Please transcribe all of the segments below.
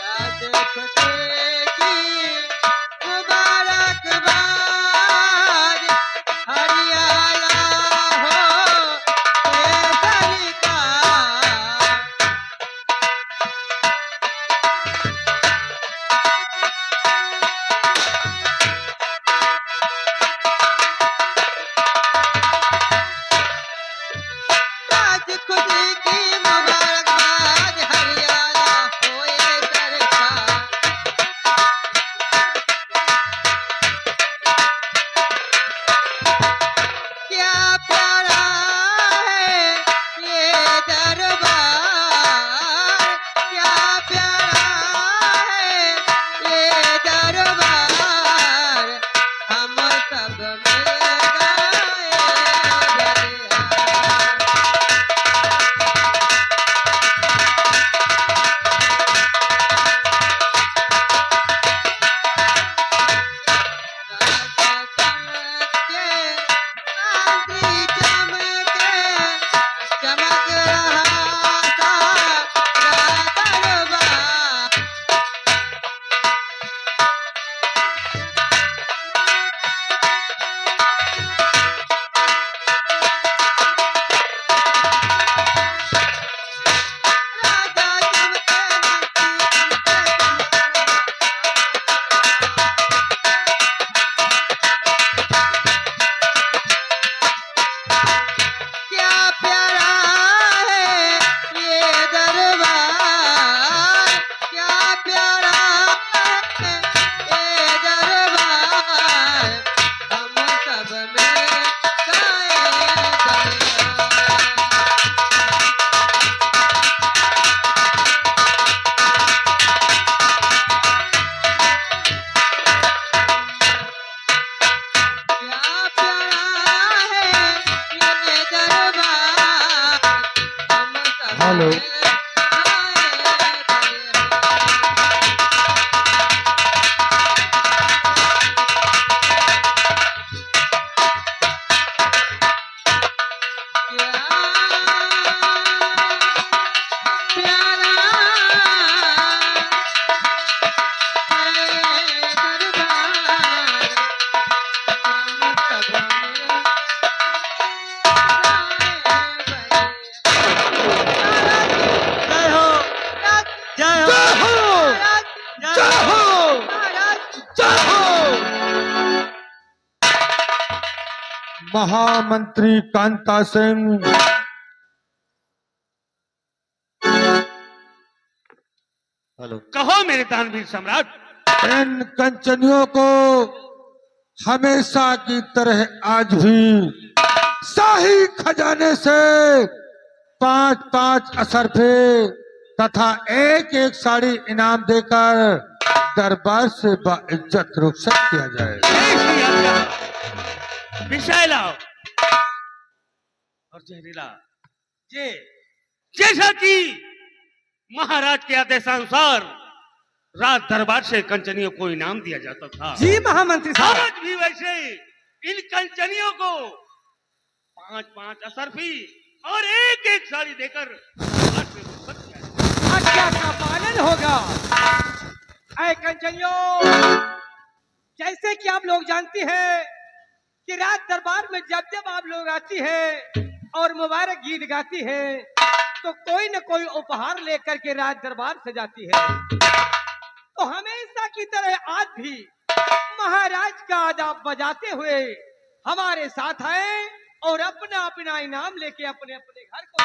राज खुदे की मुबारकबाद, हरियाणा हो केसर का। राज खुदे की मुबारकबाद, हरियाणा होए सरकार। क्या प्यारा है ये दरबार, क्या प्यारा है ये दरबार, हम सब मिल गए दरबार। राजा चमके, आंधी चमके, चमक रहा सारा दरबार। राजा चमके, क्या प्यारा है ये दरबार, क्या प्यारा है ये दरबार, हम सब मिल गए क्या प्यारा है ये दरबार, हम सब हेलो। मिल जय हो जय हो जय हो जय हो। महामंत्री कांता सिंह, हेलो, कहो मेरे दानवीर सम्राट। इन कंचनियों को हमेशा की तरह आज भी शाही खजाने से 5-5 असरफे तथा एक एक साड़ी इनाम देकर दरबार से बाइज्जत रुखसत किया जाए। विषय लाओ और जहरीला। ये जैसा कि महाराज के आदेशानुसार राज दरबार से कंचनियों को इनाम दिया जाता था, जी महामंत्री साहब। आज भी वैसे इन कंचनियों को 5-5 असरफी और एक एक साड़ी देकर दरबार से रुखसत किया जाए। आज्ञा का पालन होगा। ऐ कंचनियों, जैसे कि आप लोग जानती हैं कि राज दरबार में जब जब आप लोग आती है और मुबारक गीत गाती है तो कोई न कोई उपहार लेकर के राज दरबार से जाती है। तो हमेशा की तरह आज भी महाराज का आदाब बजाते हुए हमारे साथ आए और अपना अपना इनाम लेके अपने अपने घर को।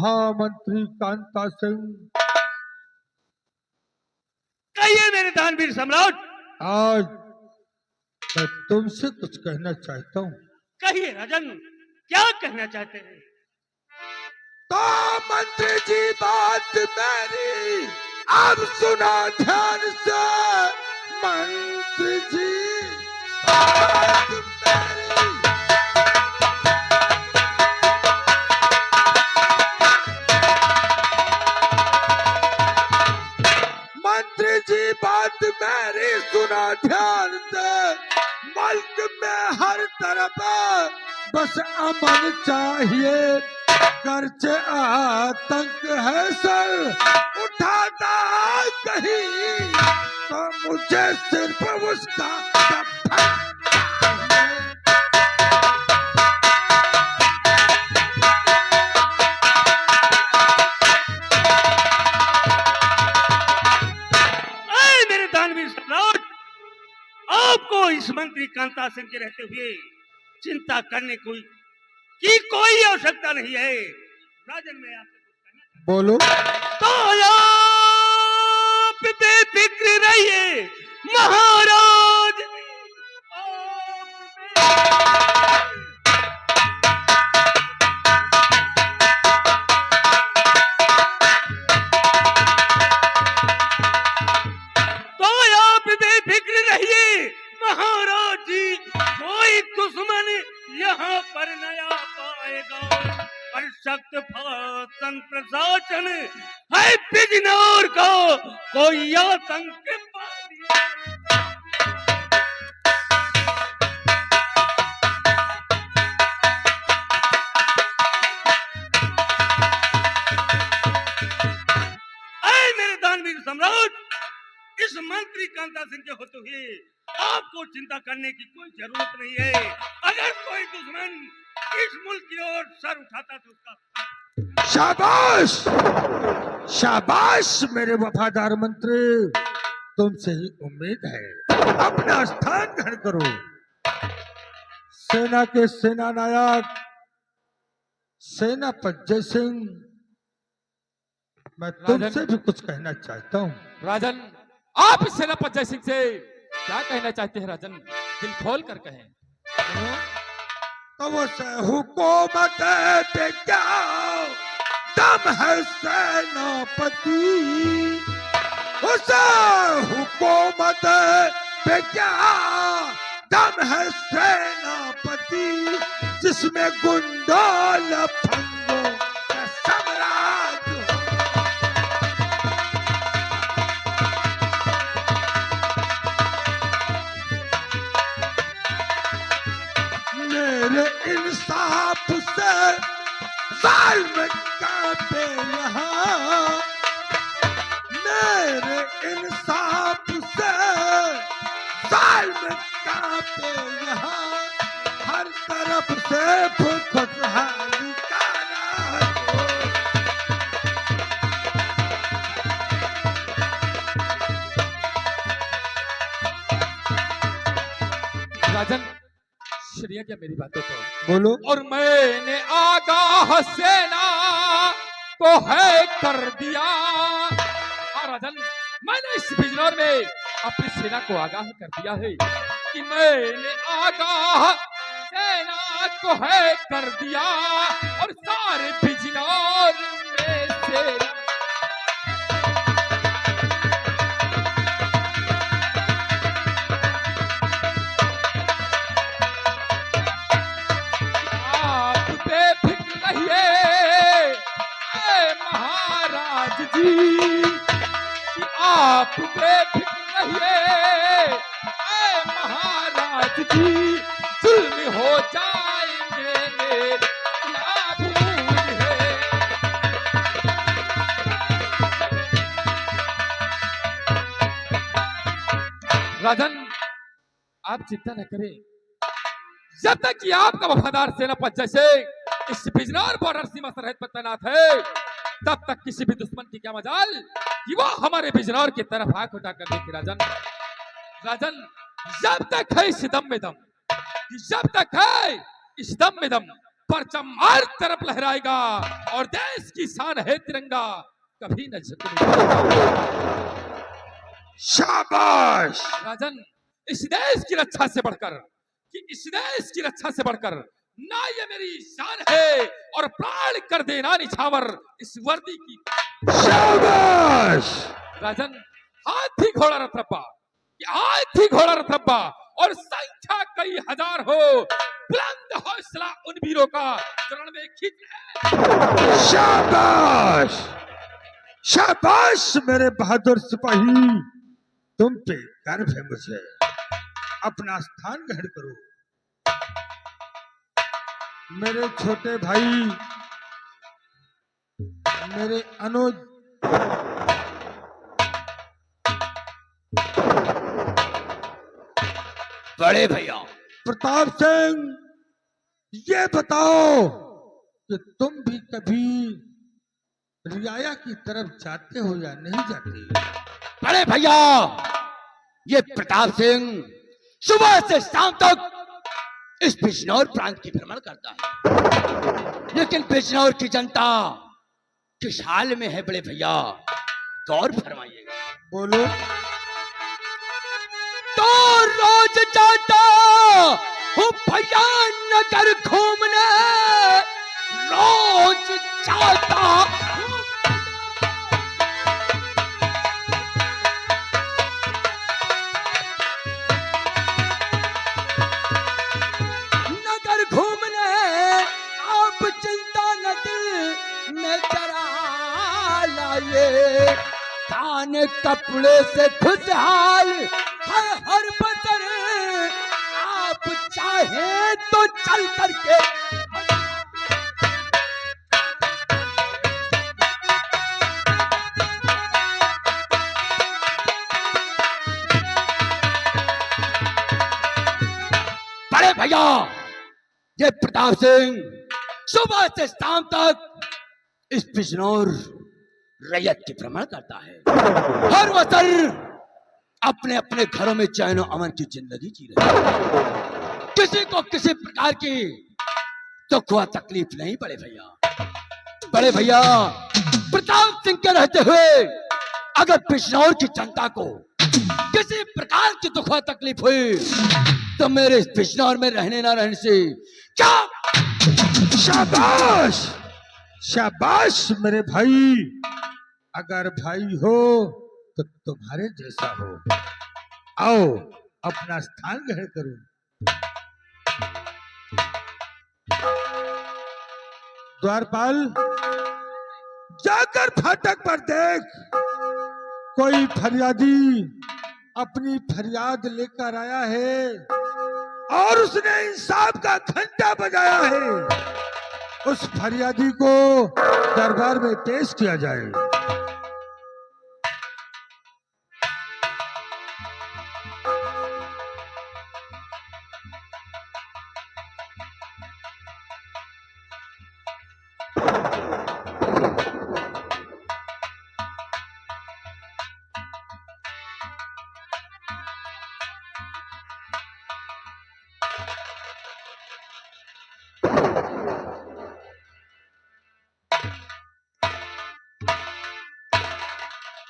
महामंत्री कांता सिंह, कहिए मेरे दानवीर सम्राट। आज मैं तुमसे कुछ कहना चाहता हूँ। कहिए राजन, क्या कहना चाहते हैं? तो मंत्री जी बात मेरी अब सुना ध्यान से। मंत्री जी बात मेरी, मंत्री जी बात मेरी सुना ध्यान से। मुल्क में हर तरफ बस अमन चाहिए, गर्चे आतंक है सर उठाता कहीं, तो मुझे सिर्फ उसका मेरे दानवीर सम्राट, आपको इस मंत्री कांता सिंह के रहते हुए चिंता करने की कोई आवश्यकता नहीं है। राजन, मैं आपसे कुछ कहना चाहता बोलो। तो आप बेफिक्र रहिए महाराज। तो आप बेफिक्र रहिए महाराज जी, कोई दुश्मन यहाँ पर नया पाएगा। और सख्त शासन प्रशासन है बिजनौर को कोई आतंक मेरे दानवीर सम्राट, इस मंत्री कांता सिंह के होते हुए आपको चिंता करने की कोई जरूरत नहीं है। अगर कोई दुश्मन इस मुल्क की ओर सर उठाता तो उसका शाबाश, शाबाश मेरे वफादार मंत्री, तुमसे ही उम्मीद है। अपना स्थान ग्रहण करो। सेना के सेना नायक सेनापति सिंह, मैं तुमसे भी कुछ कहना चाहता हूँ। राजन, आप इस सेनापति जय सिंह से क्या कहना चाहते हैं? राजन, दिल खोल कर कहें। तो उसे हुकूमत पे क्या दम है सेनापति, उसे हुकूमत पे क्या दम है सेनापति, जिसमें गुंडा लफंगों का साम्राज्य हो। मेरे इंसाफ से जालिम कांपे यहाँ, मेरे इंसाफ से जालिम कांपे यहाँ, हर तरफ से खुशहाली का राज हो। राजन, सुनिए क्या मेरी बातों को। बोलो। और मैंने आगाह सेना को है कर दिया। हाँ राजन, मैंने इस बिजनौर में अपनी सेना को आगाह कर दिया है कि मैंने आगाह सेना को है कर दिया, और सारे बिजनौर में सेना आप बेफिक्र रहिए ऐ महाराज जी, जुल्म हो जाएंगे मेरा भूल है। राजन, आप चिंता न करें, जब तक कि आपका वफादार सेनापति जैसे इस बिजनौर बॉर्डर सीमा सरहद पर तैनात है, तब तक किसी भी दुश्मन की क्या मजाल कि वो हमारे बिजनौर की तरफ आंख उठाकर देखे। राजन, राजन, जब तक है इस दम में दम, जब तक है इस दम में दम, परचम हर तरफ लहराएगा और देश की शान है तिरंगा, कभी न झुकेगा। शाबाश। राजन, इस देश की रक्षा से बढ़कर, कि इस देश की रक्षा से बढ़कर ना ये मेरी शान है और प्राण कर देना निछावर इस वर्दी की। शाबाश। राजन, हाथी घोड़ा रथरप्पा, हाथी घोड़ा रथरप्पा और संख्या कई हजार हो, बुलंद हौसला उन वीरों का चरण में खींच। शाबाश शाबाश मेरे बहादुर सिपाही, तुम पे गर्व है मुझे। अपना स्थान ग्रहण करो। मेरे छोटे भाई, मेरे अनुज, बड़े भैया प्रताप सिंह, ये बताओ कि तुम भी कभी रियाया की तरफ जाते हो या नहीं जाते? बड़े भैया, ये प्रताप सिंह सुबह से शाम तक इस बिजनौर प्रांत की भ्रमण करता है, लेकिन बिजनौर की जनता किस हाल में है बड़े भैया, गौर फरमाइएगा। बोलो। तो रोज जाता हूँ भैया नगर घूमने, रोज जाता हूँ नगर घूमने, आप चिंता न दिल में जरा लाइए, खाने कपड़े से खुशहाल है हर बदर, आप चाहे तो चल करके बड़े भैया, ये प्रताप सिंह सुबह से शाम तक इस बिजनौर रैयत की भ्रमण करता है। हर वतन अपने अपने घरों में चैन और अमन की जिंदगी जी रहे हैं, किसी को किसी प्रकार की दुख व तकलीफ नहीं। बड़े भैया प्रताप सिंह के रहते हुए अगर बिजनौर की जनता को किसी प्रकार की दुख व तकलीफ हुई तो मेरे इस बिजनौर में रहने ना रहने से क्या। शाबाश शाबाश मेरे भाई, अगर भाई हो तो तुम्हारे जैसा हो। आओ अपना स्थान ग्रहण करो। द्वारपाल, जाकर फाटक पर देख, कोई फरियादी अपनी फरियाद लेकर आया है और उसने इंसाफ का घंटा बजाया है। उस फरियादी को दरबार में पेश किया जाए।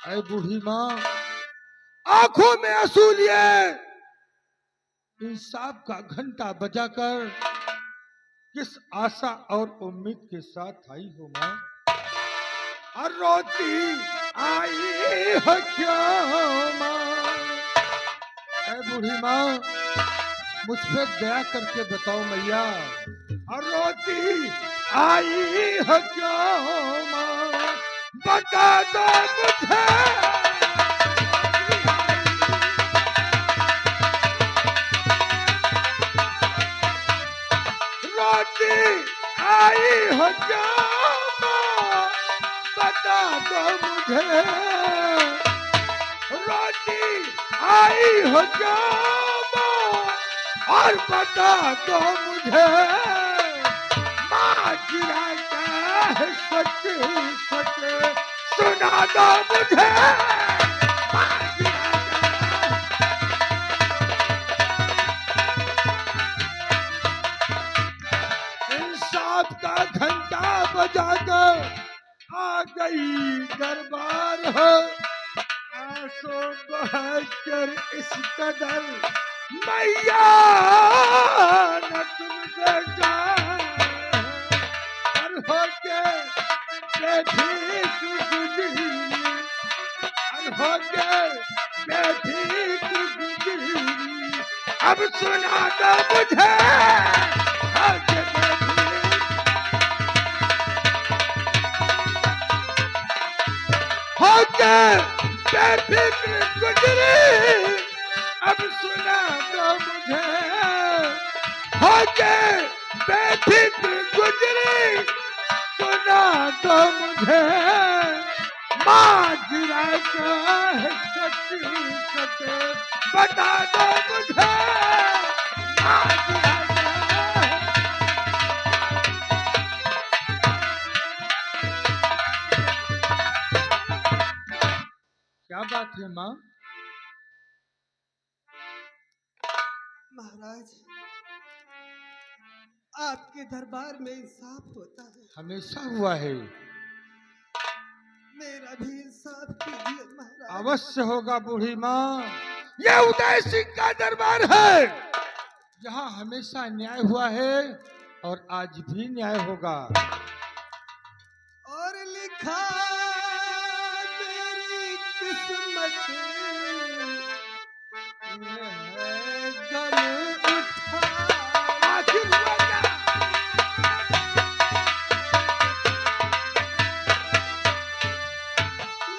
अरे बूढ़ी माँ, आंखों में आंसू लिए इंसाफ का घंटा बजाकर किस आशा और उम्मीद के साथ आई हो माँ? और रोती आई हो क्यों माँ? अरे बूढ़ी माँ, मुझ पे दया करके बताओ मैया, और रोती आई हो क्यों माँ? बता दो मुझे। रोती आई हो क्यों माँ? बता दो मुझे। रोती आई हो क्यों माँ? और बता दो मुझे। माँ गिराता है सच सच सुना दो मुझे। इंसाफ घंटा बजाकर आ गई दरबार हो। आंसू बहाकर इस कदर मैया न तुम जा और हो के बैठी गुजरी और हो के बैठी गुजरी। अब सुना दो मुझे आज होके बेफिक्र गुजरी। अब सुना दो मुझे होके बेफिक्र गुजरी। सुना दो मुझे माजरा क्या है सच्ची सच्चे बता दो मुझे माजरा क्या है। क्या बात है माँ? महाराज, आपके दरबार में इंसाफ होता है, हमेशा हुआ है। मेरा भी इंसाफ कीजिए महाराज। अवश्य होगा बूढ़ी माँ। यह उदय सिंह का दरबार है। यहाँ हमेशा न्याय हुआ है और आज भी न्याय होगा। और लिखा मेरी किस्मत में है गम उठा। आखिर हुआ क्या?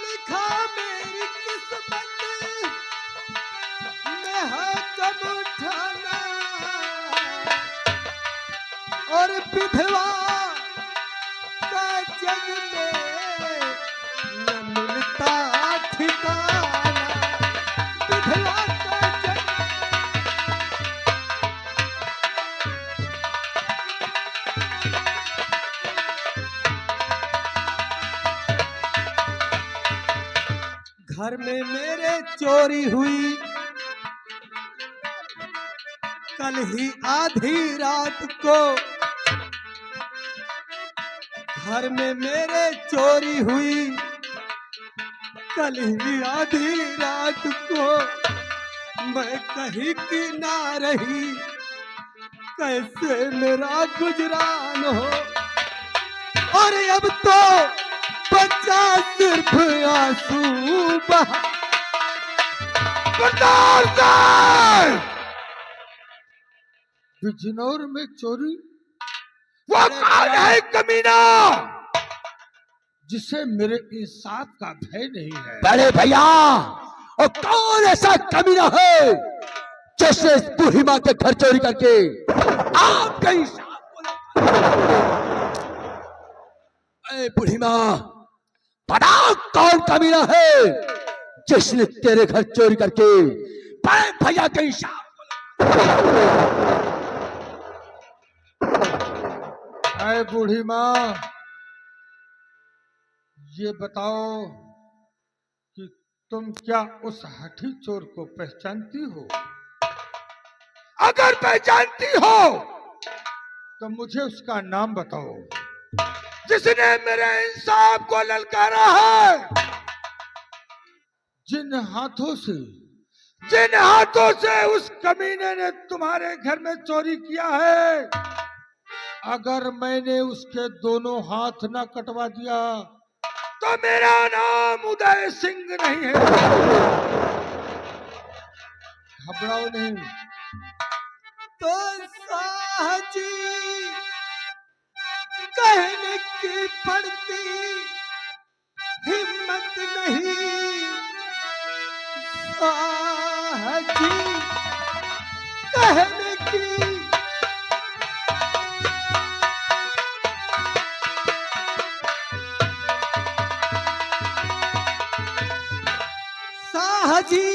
लिखा मेरी किस्मत में है गम उठाना। और विधवा का जग में न मिलता ठिकाना। विधवा का जग घर में मेरे चोरी हुई कल ही आधी रात को। घर में मेरे चोरी हुई कल ही आधी रात को। मैं कहीं की ना रही कैसे मेरा गुजरान हो। और अब तो बचा सिर्फ आंसू बहा। बर्दाश्त! बिजनौर में चोरी? वो कौन है कमीना जिसे मेरे इंसाफ का भय नहीं है? बड़े भैया, और कौन ऐसा कमीना है जिसने इस बूढ़ी माँ के घर चोरी करके आपका इंसाफ ए बूढ़ी माँ, बता कौन कमीना है जिसने तेरे घर चोरी करके बड़े भैया का इंसाफ। अरे बूढ़ी माँ, ये बताओ कि तुम क्या उस हठी चोर को पहचानती हो? अगर पहचानती हो तो मुझे उसका नाम बताओ जिसने मेरे इंसाफ को ललकारा है। जिन हाथों से उस कमीने ने तुम्हारे घर में चोरी किया है, अगर मैंने उसके दोनों हाथ न कटवा दिया तो मेरा नाम उदय सिंह नहीं है। घबराओ नहीं। तो साहजी कहने की पड़ती हिम्मत नहीं। साहजी कहने की साहजी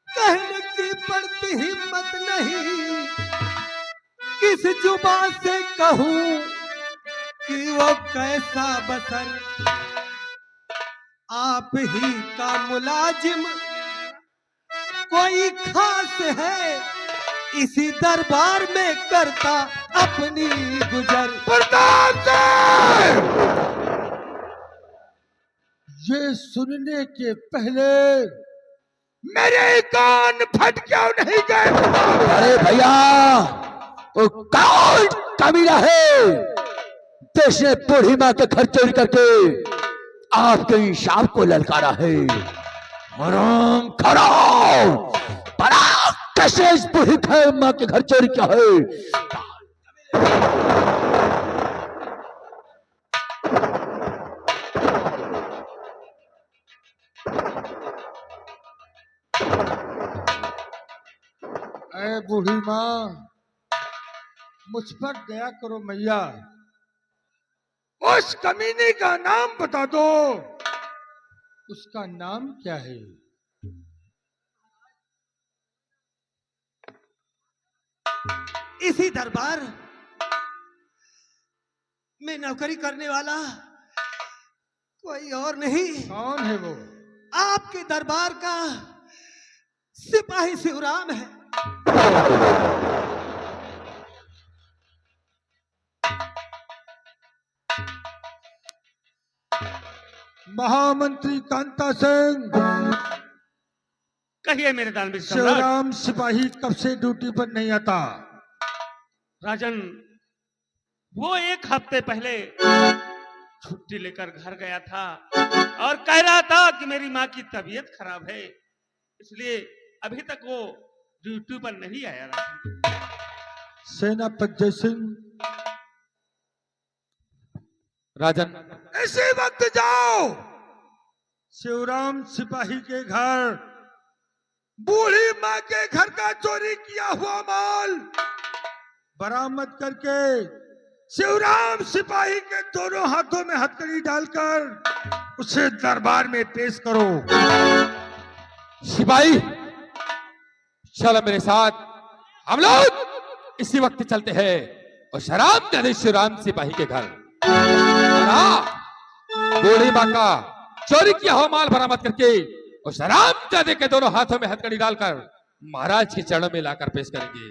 कहने की पड़ती हिम्मत नहीं। किस जुबान से कहूं कि वो कैसा बसर आप ही का मुलाजिम कोई खास है इसी दरबार में करता अपनी गुजर। प्रताप सिंह, ये सुनने के पहले मेरे कान फट क्यों नहीं गए? अरे भैया, वो कौन कमीना है जिसने बूढ़ी माँ के घर चोरी करके आपके इंसाफ को ललकारा है? हराम खराब, बड़ा कैसे इस बूढ़ी माँ के घर चोरी किया है? ऐ बूढ़ी माँ, मुझ पर दया करो मैया। उस कमीने का नाम बता दो। उसका नाम क्या है? इसी दरबार में नौकरी करने वाला कोई और नहीं, कौन है वो? आपके दरबार का सिपाही शिवराम है। महामंत्री कांता सिंह, कहिए मेरे दानवीर सम्राट। शिवराम सिपाही कब से ड्यूटी पर नहीं आता? राजन, वो एक हफ्ते पहले छुट्टी लेकर घर गया था और कह रहा था कि मेरी माँ की तबीयत खराब है, इसलिए अभी तक वो ड्यूटी पर नहीं आया। राजन, सेनापति जय सिंह, राजन, इसी वक्त जाओ शिवराम सिपाही के घर, बूढ़ी माँ के घर का चोरी किया हुआ माल बरामद करके शिवराम सिपाही के दोनों हाथों में हथकड़ी डालकर उसे दरबार में पेश करो। सिपाही, चलो मेरे साथ, हम लोग इसी वक्त चलते हैं और शराब दे शिवराम सिपाही के घर। और हाँ, बूढ़ी माँ का चोरी किया हुआ माल बरामद करके और शराब दादे के दोनों हाथों में हथकड़ी डालकर महाराज के चरणों में लाकर पेश करेंगे।